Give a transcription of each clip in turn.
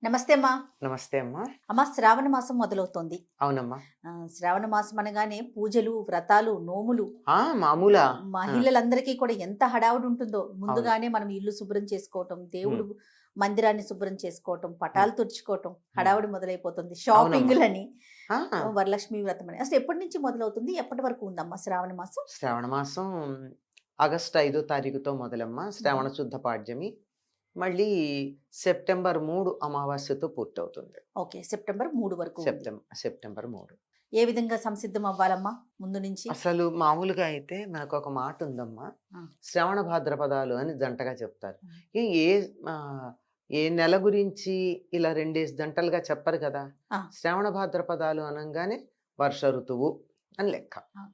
నమస్తే అమ్మా. నమస్తే అమ్మా. అమ్మా, శ్రావణ మాసం మొదలవుతోంది. అవునమ్మా. శ్రావణ మాసం అనగానే పూజలు, వ్రతాలు, నోములు. మామూలా? మహిళలందరికీ కూడా ఎంత హడావుడి ఉంటుందో. అవును. ముందుగానే మనం ఇల్లు శుభ్రం చేసుకోవటం, ఉమ్, దేవుడు మందిరాన్ని శుభ్రం చేసుకోవటం, ఉమ్, పటాలు తుడుచుకోవటం, ఉమ్. హడావుడి మొదలైపోతుంది. అవునమ్మా. షాపింగ్లని, ఆ, వరలక్ష్మి వ్రతం అని. అసలు ఎప్పటి నుంచి మొదలవుతుంది? ఎప్పటి వరకు ఉందమ్మా శ్రావణ మాసం? శ్రావణ మాసం ఆగస్టు 5వ తారీఖుతో మొదలమ్మా, మ్మ్. శ్రావణ శుద్ధ పాడ్యమి. మళ్ళీ సెప్టెంబర్ 3 అమావాస్యతో పూర్తవుతుంది. ఓకే, సెప్టెంబర్ 3 వరకు ఉంది. సెప్టెంబర్ 3. ఏ విధంగా సంసిద్ధం అవ్వాలమ్మా ముందు నుంచి? అసలు మామూలుగా అయితే మనకు ఒక మాట ఉందమ్మా, ఆ, శ్రవణ భాద్రపదాలు అని జంటగా చెప్తారు. ఉమ్, ఈ ఏ ఆ, ఏ నెల గురించి ఇలా రెండేసి జంటలుగా చెప్పరు కదా. ఆ, శ్రావణ భాద్రపదాలు అనగానే వర్ష ఋతువు అని లెక్క. ఆ.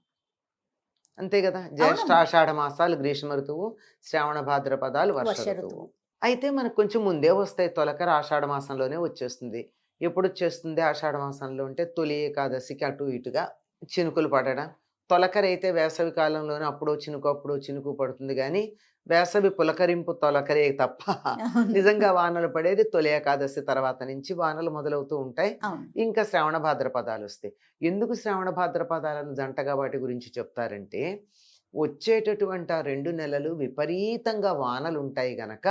అంతే కదా. జ్యేష్ఠ అవునమ్మా. ఆషాఢ మాసాలు గ్రీష్మ ఋతువు, శ్రావణ భాద్రపదాలు వర్ష వర్ష ఋతువు. ఋతువు. అయితే మనకు కొంచెం ముందే వస్తాయి. తొలకర ఆషాఢ మాసంలోనే వచ్చేస్తుంది. ఎప్పుడు వచ్చేస్తుంది ఆషాఢ మాసంలో అంటే తొలి ఏకాదశికి అటు ఇటుగా చినుకులు పడడం. తొలకరి అయితే వేసవి కాలంలోనే అప్పుడో చినుకు అప్పుడో చినుకు పడుతుంది కానీ వేసవి పులకరింపు తొలకరే తప్ప అవును. నిజంగా వానలు పడేది తొలి ఏకాదశి తర్వాత నుంచి వానలు మొదలవుతూ ఉంటాయి. అవును. ఇంకా శ్రావణ భాద్రపదాలు వస్తాయి. ఎందుకు శ్రావణ భాద్రపదాలను జంటగా వాటి గురించి చెప్తారంటే, వచ్చేటటువంటి ఆ 2 నెలలు విపరీతంగా వానలు ఉంటాయి గనక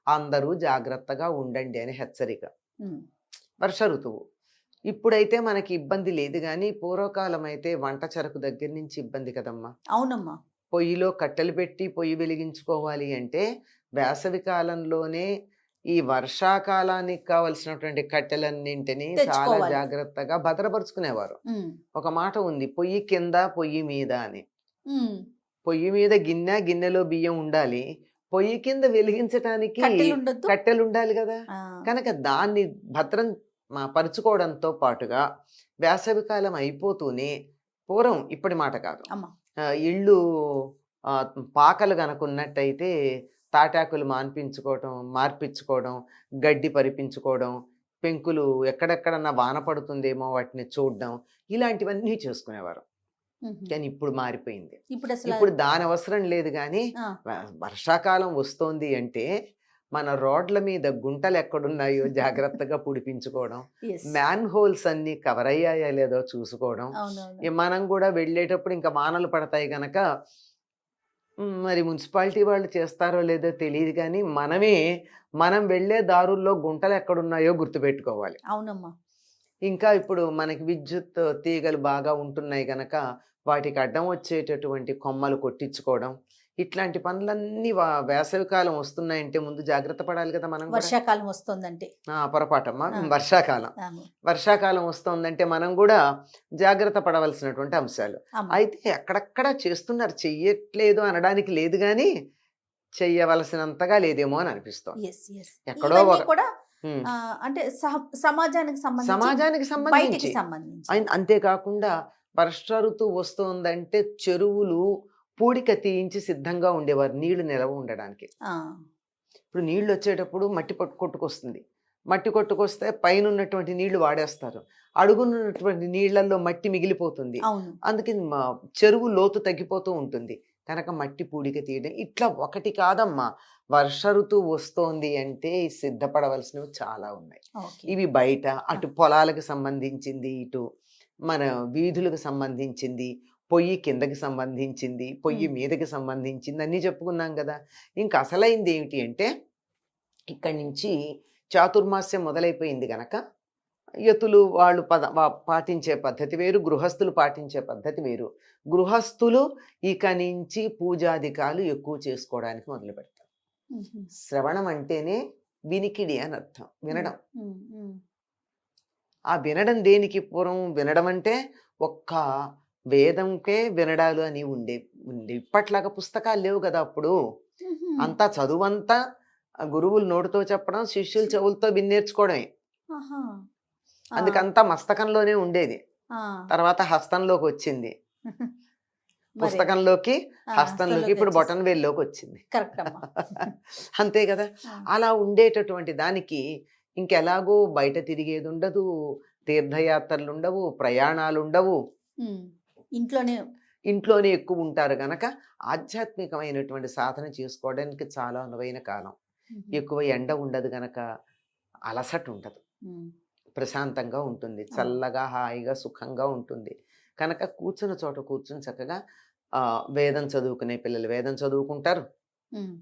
అందరూ జాగ్రత్తగా ఉండండి అని హెచ్చరిక. ఉమ్. వర్ష ఋతువు. ఇప్పుడైతే మనకి ఇబ్బంది లేదు గానీ, పూర్వకాలం అయితే వంట చెరకు దగ్గర నుంచి ఇబ్బంది కదమ్మా. అవునమ్మా. పొయ్యిలో కట్టెలు పెట్టి పొయ్యి వెలిగించుకోవాలి అంటే, వేసవి కాలంలోనే ఈ వర్షాకాలానికి కావలసినటువంటి కట్టెలన్నింటినీ చాలా తెచ్చుకోవాలి. జాగ్రత్తగా భద్రపరుచుకునేవారు. ఉమ్. ఒక మాట ఉంది, పొయ్యి కింద పొయ్యి మీద అని. ఉమ్. పొయ్యి మీద గిన్నె, గిన్నెలో బియ్యం ఉండాలి. పొయ్యి కింద వెలిగించటానికి కట్టెలుండొద్దు. కట్టెలుండాలి గదా. ఆ, కనుక దాన్ని భద్రం పరుచుకోవడంతో పాటుగా వేసవి కాలం అయిపోతూనే పూర్వం ఇప్పటి మాట కాదు. అమ్మా. ఇళ్ళు పాకలు గనుకున్నట్టయితే తాటాకులు మార్పించుకోవడం, గడ్డి పరిపించుకోవడం, పెంకులు ఎక్కడెక్కడన్నా వాన పడుతుందేమో వాటిని చూడడం, ఇలాంటివన్నీ చేసుకునేవారు. ఉహు. కానీ ఇప్పుడు మారిపోయింది. ఇప్పుడు అసలు ఇప్పుడు దాని అవసరం లేదు గానీ, ఆ, వర్షాకాలం వస్తోంది అంటే మన రోడ్ల మీద గుంటలు ఎక్కడున్నాయో జాగ్రత్తగా పుడిపించుకోవడం, ఎస్. మ్యాన్ హోల్స్ అన్ని కవర్ అయ్యాయో లేదో చూసుకోవడం. అవునవును. మనం కూడా వెళ్ళేటప్పుడు ఇంకా వానలు పడతాయి గనక మరి మున్సిపాలిటీ వాళ్ళు చేస్తారో లేదో తెలియదు కానీ మనం వెళ్ళే దారుల్లో గుంటలు ఎక్కడున్నాయో గుర్తుపెట్టుకోవాలి. అవునమ్మా. ఇంకా ఇప్పుడు మనకి విద్యుత్ తీగలు బాగా ఉంటున్నాయి గనక వాటికి అడ్డం వచ్చేటటువంటి కొమ్మలు కొట్టించుకోవడం, ఇట్లాంటి పనులన్నీ వేసవి కాలం వస్తున్నాయంటే ముందు జాగ్రత్త పడాలి కదా మనం కూడా. వర్షాకాలం వస్తుందంటే. పొరపాటమ్మా, ఆ, వర్షాకాలం. అవును. వర్షాకాలం వస్తోందంటే మనం కూడా జాగ్రత్త పడవలసినటువంటి అంశాలు. అమ్మా. అయితే అక్కడక్కడ చేస్తున్నారు, చెయ్యట్లేదు అనడానికి లేదు కానీ చెయ్యవలసినంతగా లేదేమో అని అనిపిస్తోంది. Yes, yes. ఎక్కడో ఇవన్నీ ఒక కూడా ఉమ్, అంటే సమాజానికి సంబంధించి, సమాజానికి బయటికి సంబంధించి. సంబంధించి. అంతేకాకుండా వర్ష ఋతువు వస్తోందంటే చెరువులు పూడిక తీయించి సిద్ధంగా ఉండేవారు నీళ్లు నిలవ ఉండడానికి. ఆ, ఇప్పుడు నీళ్లు వచ్చేటప్పుడు మట్టి కొట్టుకొస్తుంది. మట్టి కొట్టుకొస్తే పైన ఉన్నటువంటి నీళ్లు వాడేస్తారు. అడుగునున్నటువంటి నీళ్లలో మట్టి మిగిలిపోతుంది. అవును. అందుకే చెరువు లోతు తగ్గిపోతూ ఉంటుంది. కనుక మట్టి పూడిక తీయడం ఇట్లా ఒకటి కాదమ్మా. వర్ష ఋతువు వస్తోంది అంటే సిద్ధపడవలసినవి చాలా ఉన్నాయి. ఓకే. ఇవి బయట అటు పొలాలకు సంబంధించింది, ఇటు మన వీధులకు సంబంధించింది, పొయ్యి కిందకి సంబంధించింది, పొయ్యి ఉమ్. మీదకి సంబంధించింది అన్నీ చెప్పుకున్నాం కదా. ఇంకా అసలైంది ఏమిటి అంటే, ఇక్కడి నుంచి చాతుర్మాస్యం మొదలైపోయింది గనక యతులు వాళ్ళు పాటించే పద్ధతి వేరు, గృహస్థులు పాటించే పద్ధతి వేరు. గృహస్థులు ఇక నుంచి పూజాధికాలు ఎక్కువ చేసుకోవడానికి మొదలు పెడతారు. ఉహు. శ్రవణం అంటేనే వినికిడి అని అర్థం, వినడం. ఉమ్. ఉమ్. ఆ వినడం దేనికి? పూర్వం వినడం అంటే ఒక్క వేదంకే వినడాలు అని ఉండే. ఇప్పట్లాగా పుస్తకాలు లేవు కదా అప్పుడు. ఉహు. అంతా చదువంతా గురువులు నోటితో చెప్పడం, శిష్యులు చెవులతో విన్నేర్చుకోవడమే. ఆహా. ఆ, అందుకంతా మస్తకంలోనే ఉండేది. ఆ. తర్వాత హస్తంలోకి వచ్చింది. మరి పుస్తకంలోకి, ఆ, హస్తంలోకి, ఇప్పుడు వచ్చేసి బొటన్ వేల్లోకి వచ్చింది. కరెక్ట్ అమ్మా. అంతే కదా. ఆ. అలా ఉండేటటువంటి దానికి ఇంకెలాగో బయట తిరిగేది ఉండదు, తీర్థయాత్రలు ఉండవు, ప్రయాణాలు ఉండవు, ఉమ్. ఇంట్లోనే. ఇంట్లోనే ఎక్కువ ఉంటారు గనక ఆధ్యాత్మికమైనటువంటి సాధన చేసుకోవడానికి చాలా అనువైన కాలం. ఉహు. ఎక్కువ ఎండ ఉండదు గనక అలసట ఉండదు. ఉమ్, ప్రశాంతంగా ఉంటుంది. అవును. చల్లగా, హాయిగా, సుఖంగా ఉంటుంది. కనుక కూర్చున్న చోట కూర్చొని చక్కగా వేదం చదువుకునే పిల్లలు వేదం చదువుకుంటారు. ఉమ్,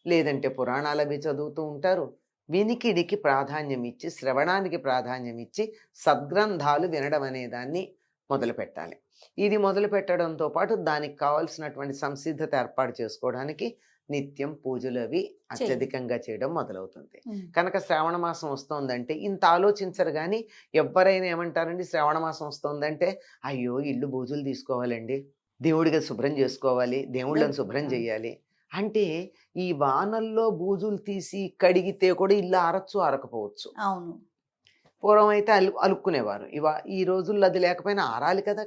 లేదంటే పురాణాలవి చదువుతూ ఉంటారు. వినికిడికి ప్రాధాన్యం ఇచ్చి, శ్రవణానికి ప్రాధాన్యం ఇచ్చి, సద్గ్రంథాలు వినడం అనే దాన్ని మొదలుపెట్టాలి. ఇది మొదలుపెట్టడంతో పాటు దానికి కావాల్సినటువంటి సంసిద్ధత ఏర్పాటు చేసుకోవడానికి నిత్యం పూజలు అవి చేయాలి. అత్యధికంగా చేయడం మొదలవుతుంది. ఉమ్, కనుక శ్రావణ మాసం వస్తోందంటే ఇంత ఆలోచించరు గానీ, ఎవ్వరైనా ఏమంటారండి శ్రావణ మాసం వస్తోందంటే, అయ్యో! ఇల్లు బూజులు తీసుకోవాలండి. దేవుడి గది శుభ్రం చేసుకోవాలి. దేవుళ్ళని శుభ్రం ఆ, చేయాలి. అంటే ఈ వానల్లో బూజులు తీసి కడిగితే కూడా ఇల్లు ఆరచ్చు, ఆరకపోవచ్చు. అవును. పూర్వం అయితే అలుక్కునేవారు. ఈ రోజుల్లో అది లేకపోయినా ఆరాలి కదా!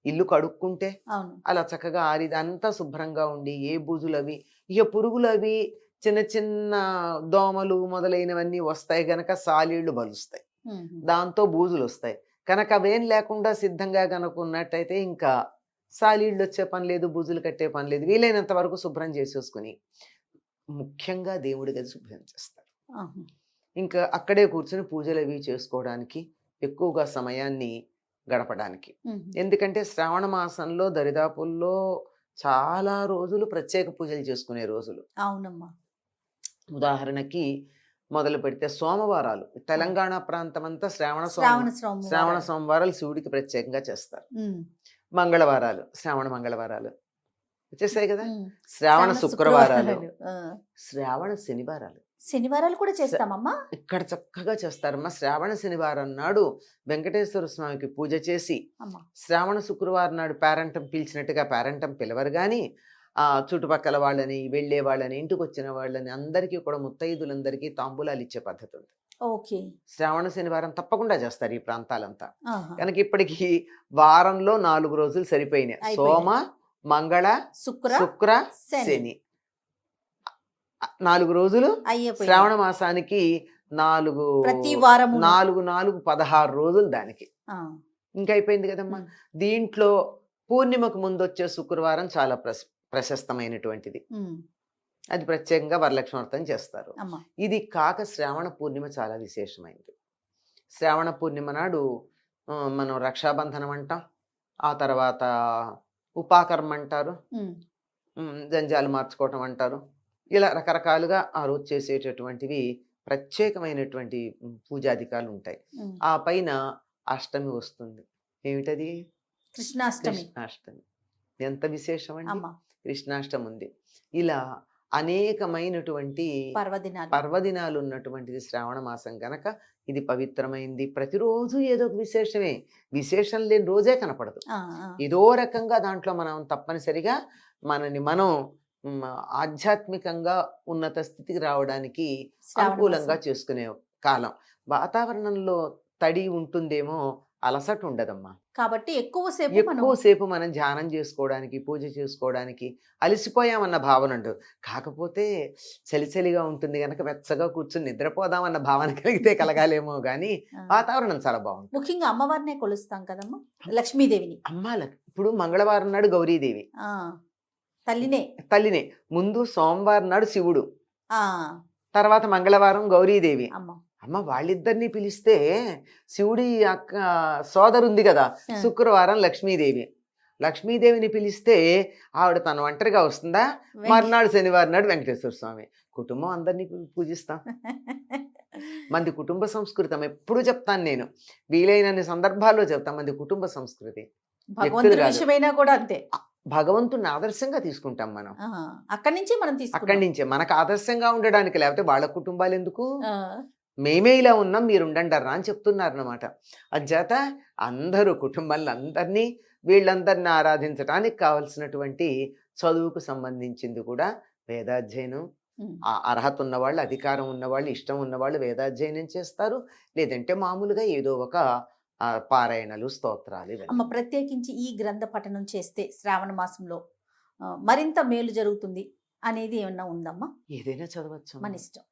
ఇల్లు కడుక్కుంటే. అవును. అలా చక్కగా ఆరిది అంతా శుభ్రంగా ఉండి ఏ బూజులవి ఇక పురుగులవి చిన్న చిన్న దోమలు మొదలైనవన్నీ వస్తాయి గనక సాలీళ్ళు బలుస్తాయి. ఉమ్, దాంతో బూజులొస్తాయి. కనుక అవేం లేకుండా సిద్ధంగా గనక ఉన్నట్టయితే ఇంకా సాలీళ్ళు వచ్చే పని లేదు, బూజులు కట్టే పని లేదు. వీలైనంత వరకు శుభ్రం చేసేసుకుని ముఖ్యంగా దేవుడి గది శుభ్రం చేస్తారు. ఆహా, ఇంకా అక్కడే కూర్చొని పూజలవి చేసుకోవడానికి ఎక్కువగా సమయాన్ని గడపడానికి. ఉమ్, ఎందుకంటే శ్రావణ మాసంలో దరిదాపుల్లో చాలా రోజులు ప్రత్యేక పూజలు చేసుకునే రోజులు. అవునమ్మా. ఉదాహరణకి మొదలు పెడితే సోమవారాలు తెలంగాణ ప్రాంతం అంతా శ్రావణ శ్రావణ సోమవారాలు శివుడికి ప్రత్యేకంగా చేస్తారు. ఉమ్, మంగళవారాలు శ్రావణ మంగళవారాలు వచ్చేసాయి కదా. ఉమ్, శ్రావణ శుక్రవారాలు, ఆ, శ్రావణ శనివారాలు శనివారాలు కూడా చేస్తామమ్మా. ఇక్కడ చక్కగా చేస్తారమ్మా. శ్రావణ శనివారం నాడు వెంకటేశ్వర స్వామికి పూజ చేసి, అమ్మా. శ్రావణ శుక్రవారం నాడు పేరంటం పిలిచినట్టుగా పేరంటం పిలవరు కానీ చుట్టుపక్కల వాళ్ళని, వెళ్ళే వాళ్ళని, ఇంటికి వచ్చిన వాళ్ళని అందరికీ కూడా ముత్తైదులందరికీ తాంబూలాలు ఇచ్చే పద్ధతి ఉంది. ఓకే. శ్రావణ శనివారం తప్పకుండా చేస్తారు ఈ ప్రాంతాలంతా. ఆహా, కనుక ఇప్పటికి వారంలో 4 రోజులు సరిపోయినాయి. అయిపోయినాయి. సోమ, మంగళ, శుక్ర, శని 4 రోజులు. అయిపోయింది. శ్రావణ మాసానికి 4 ప్రతి వారము 4 16 రోజులు దానికి. ఆ, ఇంకా అయిపోయింది కదమ్మా. ఉమ్, దీంట్లో పూర్ణిమకు ముందు వచ్చే శుక్రవారం చాలా ప్రశస్తమైనటువంటిది. ఉమ్, అది ప్రత్యేకంగా వరలక్ష్మి వ్రతం చేస్తారు. అమ్మా. ఇది కాక శ్రావణ పూర్ణిమ చాలా విశేషమైనది. శ్రావణ పూర్ణిమ నాడు మనం రక్షాబంధనం అంటాం, ఆ తర్వాత ఉపాకర్మ అంటారు, ఉమ్, జంజాలు మార్చుకోవటం అంటారు. ఇలా రకరకాలుగా ఆ రోజు చేసేటటువంటివి ప్రత్యేకమైనటువంటి పూజాధికాలు ఉంటాయి. ఉమ్, ఆ పైన అష్టమి వస్తుంది. ఏమిటది? కృష్ణాష్టమి. కృష్ణాష్టమి. ఎంత విశేషం అండి. అమ్మా. కృష్ణాష్టమి ఉంది. ఇలా అనేకమైనటువంటి పర్వదినాలు ఉన్నటువంటిది శ్రావణ మాసం కనుక ఇది పవిత్రమైంది. ప్రతిరోజు ఏదో ఒక విశేషమే. విశేషం లేని రోజే కనపడదు. ఆ, ఆ, ఏదో రకంగా దాంట్లో మనం తప్పనిసరిగా మనని మనం ఆధ్యాత్మికంగా ఉన్నత స్థితికి రావడానికి శ్రావణ అనుకూలంగా మాసం. చేసుకునే కాలం. వాతావరణంలో తడి ఉంటుందేమో, అలసట ఉండదమ్మా. కాబట్టి ఎక్కువసేపు మనం ధ్యానం చేసుకోవడానికి, పూజ చేసుకోవడానికి అలసిపోయామన్న భావన ఉండదు. కాకపోతే చలిచలిగా ఉంటుంది కనుక వెచ్చగా కూర్చొని నిద్రపోదామన్న భావన కలిగితే కలగాలేమో గాని వాతావరణం చాలా బాగుంటుంది. ముఖ్యంగా అమ్మవారినే కొలుస్తాం కదమ్మా, లక్ష్మీదేవిని. ఇప్పుడు మంగళవారం నాడు గౌరీదేవి తల్లినే. ముందు సోమవారం నాడు శివుడు, తర్వాత మంగళవారం గౌరీదేవి. అమ్మ వాళ్ళిద్దరిని పిలిస్తే శివుడి అక్క సోదరు ఉంది కదా శుక్రవారం లక్ష్మీదేవి. లక్ష్మీదేవిని పిలిస్తే ఆవిడ తన ఒంటరిగా వస్తుందా? మర్నాడు శనివారం నాడు వెంకటేశ్వర స్వామి. కుటుంబం అందరినీ పూజిస్తాం. మంది కుటుంబ సంస్కృతం ఎప్పుడు చెప్తాను నేను, వీలైనన్ని సందర్భాల్లో చెప్తాం. మంది కుటుంబ సంస్కృతి. భగవంతుని ఆదర్శంగా తీసుకుంటాం మనం. అక్కడి నుంచే మనకు ఆదర్శంగా ఉండడానికి, లేకపోతే వాళ్ళ కుటుంబాలు ఎందుకు? మేమే ఇలా ఉన్నాం, మీరు ఉండండరా అని చెప్తున్నారు అన్నమాట. అజ్జాత అందరూ కుటుంబాలను అందరినీ వీళ్ళందరినీ ఆరాధించడానికి కావలసినటువంటి చదువుకు సంబంధించింది కూడా వేదాధ్యయనం. అర్హత ఉన్నవాళ్ళు, అధికారం ఉన్నవాళ్ళు, ఇష్టం ఉన్నవాళ్ళు వేదాధ్యయనం చేస్తారు. లేదంటే మామూలుగా ఏదో ఒక పారాయణలు, స్తోత్రాలు. ప్రత్యేకించి ఈ గ్రంథ పఠనం చేస్తే శ్రావణ మాసంలో మరింత మేలు జరుగుతుంది అనేది ఏమన్నా ఉందమ్మా? ఏదైనా చదవచ్చు, మన ఇష్టం.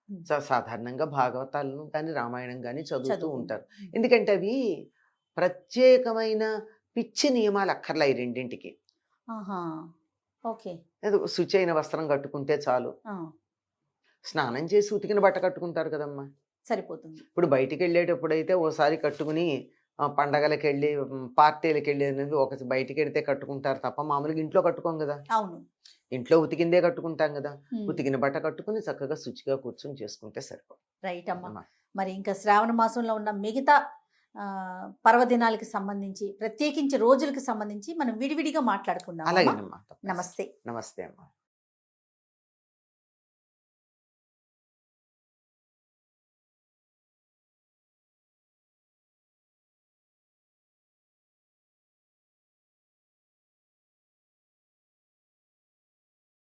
సాధారణంగా భాగవతాలను కానీ రామాయణం కానీ చదువుతూ ఉంటారు. ఎందుకంటే అవి ప్రత్యేకమైన పిచ్చి నియమాలు అక్కర్లా ఈ రెండింటికి. శుచి అయిన వస్త్రం కట్టుకుంటే చాలు. స్నానం చేసి ఉతికిన బట్ట కట్టుకుంటారు కదమ్మా. సరిపోతుంది. ఇప్పుడు బయటికి వెళ్ళేటప్పుడైతే ఓసారి కట్టుకుని పండగలకి వెళ్ళి పార్టీలకి వెళ్ళి అనేది ఒక బయటికి వెళ్తే కట్టుకుంటారు తప్ప మామూలుగా ఇంట్లో కట్టుకోం కదా. అవును. ఇంట్లో ఉతికిందే కట్టుకుంటాం కదా. ఉమ్. ఉతికిన బట్ట కట్టుకుని చక్కగా శుచిగా కూర్చొని చేసుకుంటే సరిపోతుంది రైట్ అమ్మా. అమ్మా. మరి ఇంకా శ్రావణ మాసంలో ఉన్న మిగతా ఆ, పర్వదినాలకి సంబంధించి ప్రత్యేకించి రోజులకి సంబంధించి మనం విడివిడిగా మాట్లాడుకుందాం. అలాగేనమ్మా. నమస్తే. నమస్తే అమ్మా.